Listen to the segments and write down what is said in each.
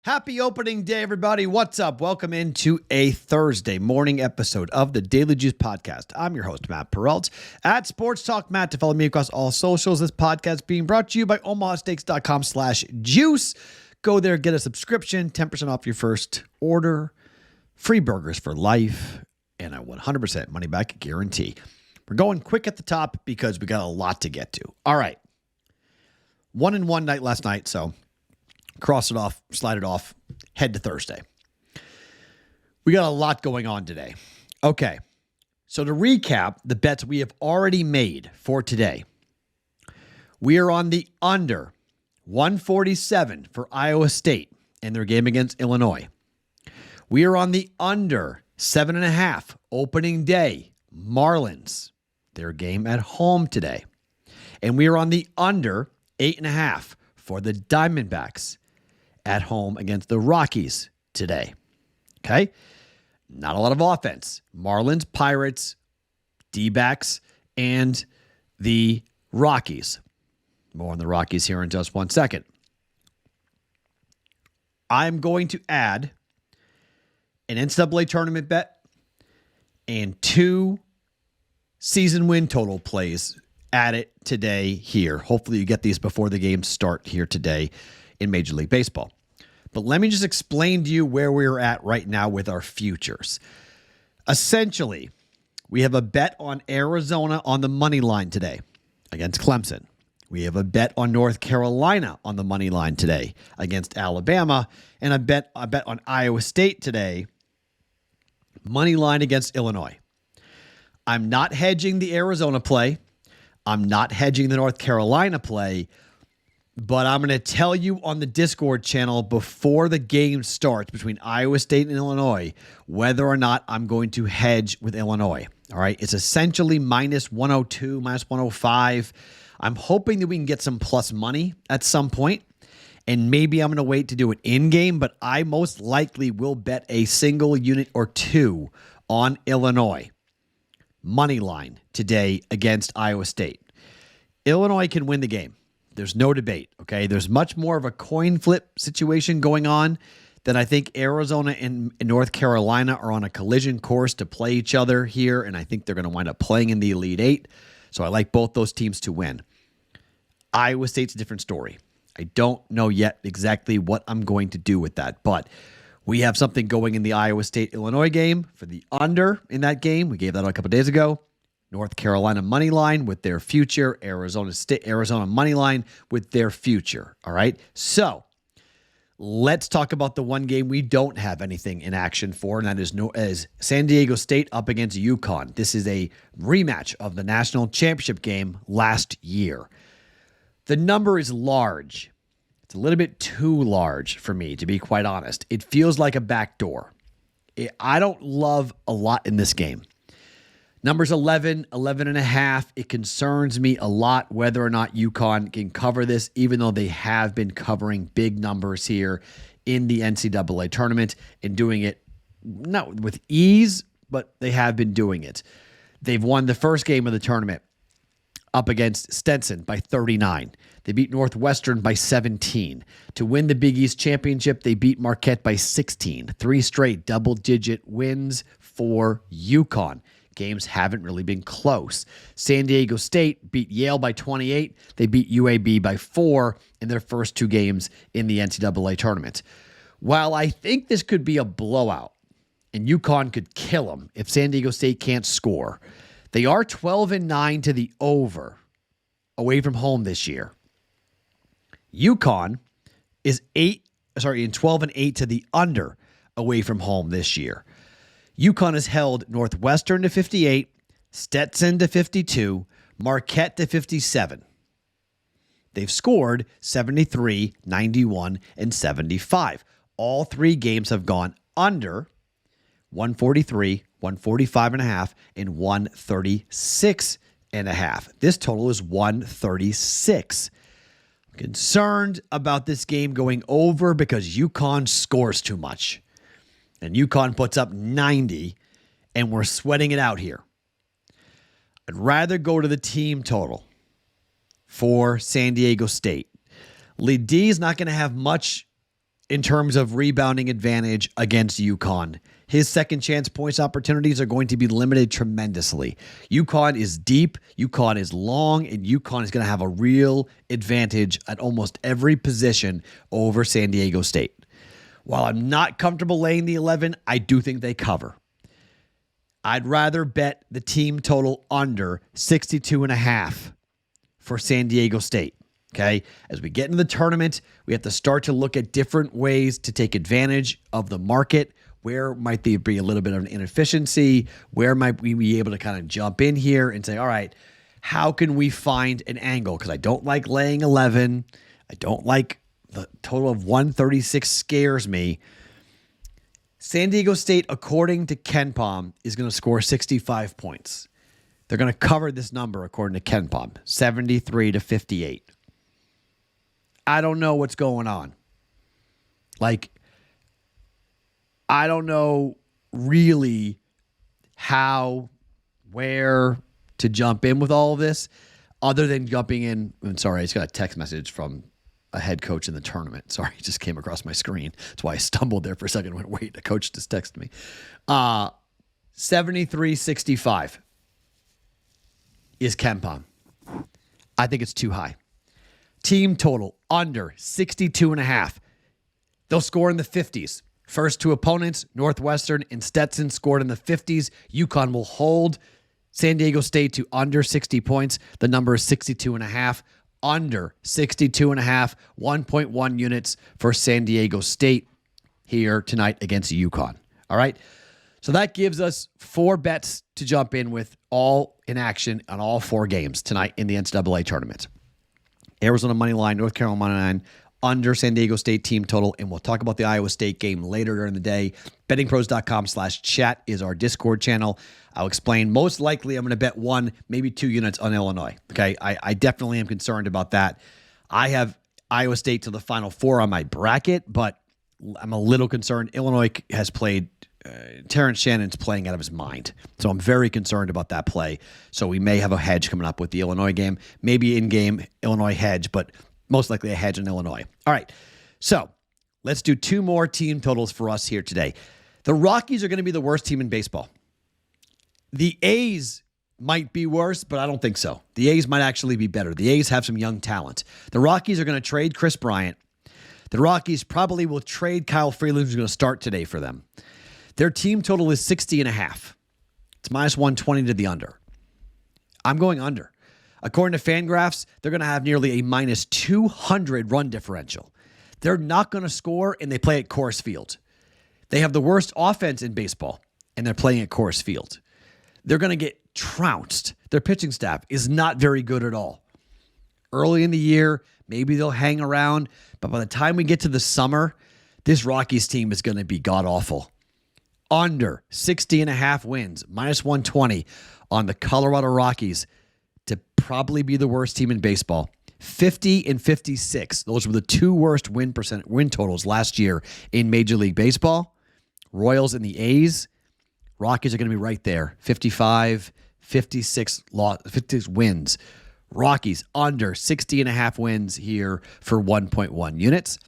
Happy opening day, everybody. What's up? Welcome into a Thursday morning episode of the Daily Juice Podcast. I'm your host, Matt Perrault, at Sports Talk Matt. To follow me across all socials, this podcast being brought to you by omahasteaks.com/juice. Go there, get a subscription, 10% off your first order, free burgers for life, and a 100% money back guarantee. We're going quick at the top because we got a lot to get to. All right. 1-1 night last night, so cross it off, slide it off, head to Thursday. We got a lot going on today. Okay, so to recap the bets we have already made for today, we are on the under 147 for Iowa State in their game against Illinois. We are on the under 7.5 opening day Marlins, their game at home today. And we are on the under 8.5 for the Diamondbacks at home against the Rockies today. Okay? Not a lot of offense. Marlins, Pirates, D-backs, and the Rockies. More on the Rockies here in just 1 second. I'm going to add an NCAA tournament bet and 2 season win total plays at it today here. Hopefully you get these before the games start here today in Major League Baseball. But let me just explain to you where we're at right now with our futures. Essentially, we have a bet on Arizona on the money line today against Clemson. We have a bet on North Carolina on the money line today against Alabama, and a bet on Iowa State today, money line against Illinois. I'm not hedging the Arizona play. I'm not hedging the North Carolina play, but I'm going to tell you on the Discord channel before the game starts between Iowa State and Illinois whether or not I'm going to hedge with Illinois. All right, it's essentially minus 102, minus 105. I'm hoping that we can get some plus money at some point, and maybe I'm going to wait to do it in-game, but I most likely will bet a single unit or two on Illinois money line today against Iowa State. Illinois can win the game. There's no debate, okay? There's much more of a coin flip situation going on than I think Arizona and North Carolina are on a collision course to play each other here, and I think they're going to wind up playing in the Elite Eight. So I like both those teams to win. Iowa State's a different story. I don't know yet exactly what I'm going to do with that, but we have something going in the Iowa State-Illinois game for the under in that game. We gave that out a couple days ago. North Carolina money line with their future. Arizona money line with their future. All right. So let's talk about the one game we don't have anything in action for, and that is San Diego State up against UConn. This is a rematch of the national championship game last year. The number is large. It's a little bit too large for me, to be quite honest. It feels like a backdoor. I don't love a lot in this game. Numbers 11, 11.5. It concerns me a lot whether or not UConn can cover this, even though they have been covering big numbers here in the NCAA tournament and doing it not with ease, but they have been doing it. They've won the first game of the tournament up against Stetson by 39. They beat Northwestern by 17. To win the Big East Championship, they beat Marquette by 16. 3 straight double-digit wins for UConn. Games haven't really been close. San Diego State beat Yale by 28. They beat UAB by 4 in their first 2 games in the NCAA tournament. While I think this could be a blowout, and UConn could kill them if San Diego State can't score, they are 12-9 to the over away from home this year. UConn is 12-8 to the under away from home this year. UConn has held Northwestern to 58, Stetson to 52, Marquette to 57. They've scored 73, 91, and 75. All 3 games have gone under 143, 145.5, and 136.5. This total is 136. I'm concerned about this game going over because UConn scores too much. And UConn puts up 90, and we're sweating it out here. I'd rather go to the team total for San Diego State. Lee D is not going to have much in terms of rebounding advantage against UConn. His second chance points opportunities are going to be limited tremendously. UConn is deep, UConn is long, and UConn is going to have a real advantage at almost every position over San Diego State. While I'm not comfortable laying the 11, I do think they cover. I'd rather bet the team total under 62.5 for San Diego State. Okay, as we get into the tournament, we have to start to look at different ways to take advantage of the market. Where might there be a little bit of an inefficiency? Where might we be able to kind of jump in here and say, all right, how can we find an angle? Because I don't like laying 11. I don't like the total of 136 scares me. San Diego State, according to KenPom, is going to score 65 points. They're going to cover this number according to KenPom, 73-58. I don't know what's going on. Like, I don't know really how, where to jump in with all of this other than jumping in. I'm sorry, I just got a text message from a head coach in the tournament. Sorry, it just came across my screen. That's why I stumbled there for a second and went, wait, the coach just texted me. 73-65 is KenPom. I think it's too high. Team total under 62.5. They'll score in the 50s. First two opponents, Northwestern and Stetson, scored in the 50s. UConn will hold San Diego State to under 60 points. The number is 62.5. Under 62.5, 1.1 units for San Diego State here tonight against UConn. All right. So that gives us 4 bets to jump in with, all in action on all 4 games tonight in the NCAA tournament. Arizona money line, North Carolina money line, under San Diego State team total, and we'll talk about the Iowa State game later during the day. BettingPros.com/chat is our Discord channel. I'll explain. Most likely, I'm going to bet 1, maybe 2 units on Illinois. Okay, I definitely am concerned about that. I have Iowa State to the Final Four on my bracket, but I'm a little concerned. Illinois has played. Terrence Shannon's playing out of his mind. So I'm very concerned about that play. So we may have a hedge coming up with the Illinois game. Maybe in-game Illinois hedge, but most likely a hedge in Illinois. All right. So let's do 2 more team totals for us here today. The Rockies are going to be the worst team in baseball. The A's might be worse, but I don't think so. The A's might actually be better. The A's have some young talent. The Rockies are going to trade Chris Bryant. The Rockies probably will trade Kyle Freeland, who's going to start today for them. Their team total is 60.5. It's minus 120 to the under. I'm going under. According to Fangraphs, they're going to have nearly a minus 200 run differential. They're not going to score, and they play at Coors Field. They have the worst offense in baseball, and they're playing at Coors Field. They're going to get trounced. Their pitching staff is not very good at all. Early in the year, maybe they'll hang around, but by the time we get to the summer, this Rockies team is going to be god-awful. Under 60.5 wins, minus 120 on the Colorado Rockies to probably be the worst team in baseball. 50 and 56. Those were the 2 worst win totals last year in Major League Baseball. Royals and the A's. Rockies are going to be right there. 55, 56 wins. Rockies under 60.5 wins here for 1.1 units.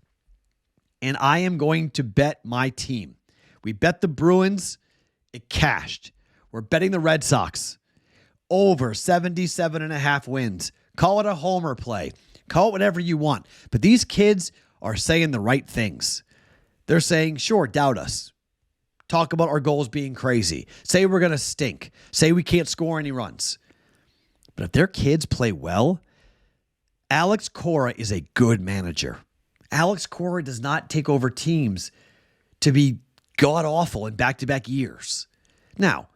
And I am going to bet my team. We bet the Bruins. It cashed. We're betting the Red Sox. Over 77.5 wins. Call it a homer play. Call it whatever you want. But these kids are saying the right things. They're saying, sure, doubt us. Talk about our goals being crazy. Say we're going to stink. Say we can't score any runs. But if their kids play well, Alex Cora is a good manager. Alex Cora does not take over teams to be god-awful in back-to-back years. Now,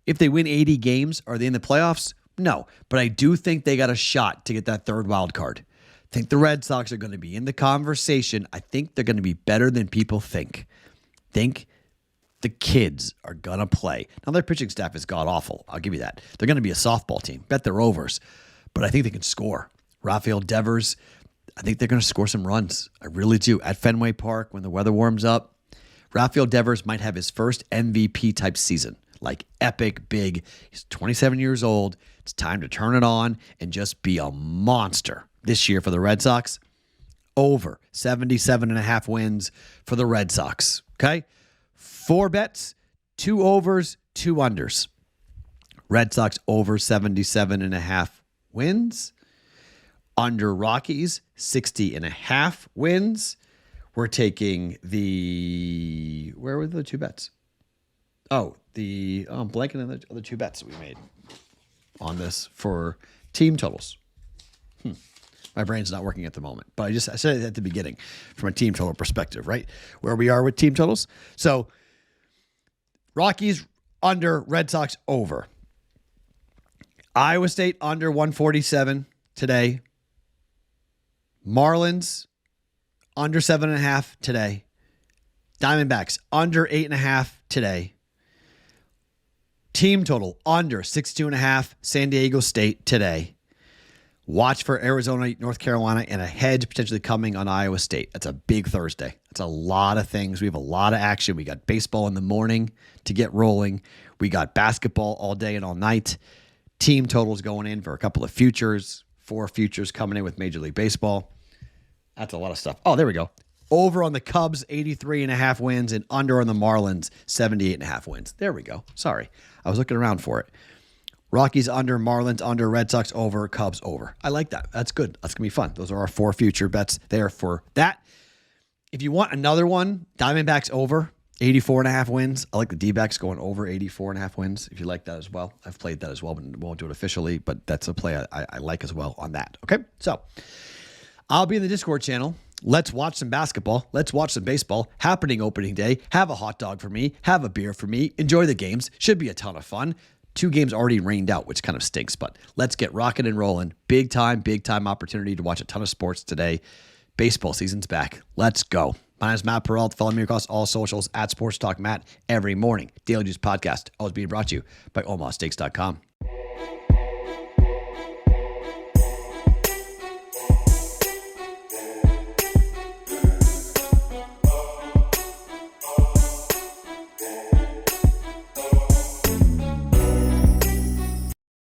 if they win 80 games, are they in the playoffs? No, but I do think they got a shot to get that 3rd wild card. I think the Red Sox are going to be in the conversation. I think they're going to be better than people think. Think the kids are going to play. Now, their pitching staff is god-awful. I'll give you that. They're going to be a softball team. Bet their overs. But I think they can score. Rafael Devers, I think they're going to score some runs. I really do. At Fenway Park, when the weather warms up, Rafael Devers might have his first MVP-type season. Like epic, big. He's 27 years old. It's time to turn it on and just be a monster this year for the Red Sox. over 77.5 wins for the Red Sox. Okay? 4 bets, 2 overs, 2 unders. Red Sox over 77.5 wins. Under Rockies, 60.5 wins. We're taking where were the 2 bets? I'm blanking on the other 2 bets that we made on this for team totals. My brain's not working at the moment, but I said it at the beginning from a team total perspective, right? Where we are with team totals. So Rockies under, Red Sox over. Iowa State under 147 today. Marlins under 7.5 today. Diamondbacks under 8.5 today. Team total under 62.5, San Diego State today. Watch for Arizona, North Carolina, and a hedge potentially coming on Iowa State. That's a big Thursday. That's a lot of things. We have a lot of action. We got baseball in the morning to get rolling. We got basketball all day and all night. Team totals going in for a couple of futures. 4 futures coming in with Major League Baseball. That's a lot of stuff. Oh, there we go. Over on the Cubs, 83.5 wins, and under on the Marlins, 78.5 wins. There we go. Sorry. I was looking around for it. Rockies under, Marlins under, Red Sox over, Cubs over. I like that. That's good. That's going to be fun. Those are our 4 future bets there for that. If you want another one, Diamondbacks over, 84.5 wins. I like the D-backs going over 84.5 wins, if you like that as well. I've played that as well, but won't do it officially, but that's a play I like as well on that. Okay, so I'll be in the Discord channel. Let's watch some basketball. Let's watch some baseball. Happening opening day. Have a hot dog for me. Have a beer for me. Enjoy the games. Should be a ton of fun. 2 games already rained out, which kind of stinks, but let's get rocking and rolling. Big time opportunity to watch a ton of sports today. Baseball season's back. Let's go. My name is Matt Perrault. Follow me across all socials at Sports Talk Matt every morning. Daily Juice Podcast, always being brought to you by OmahaSteaks.com.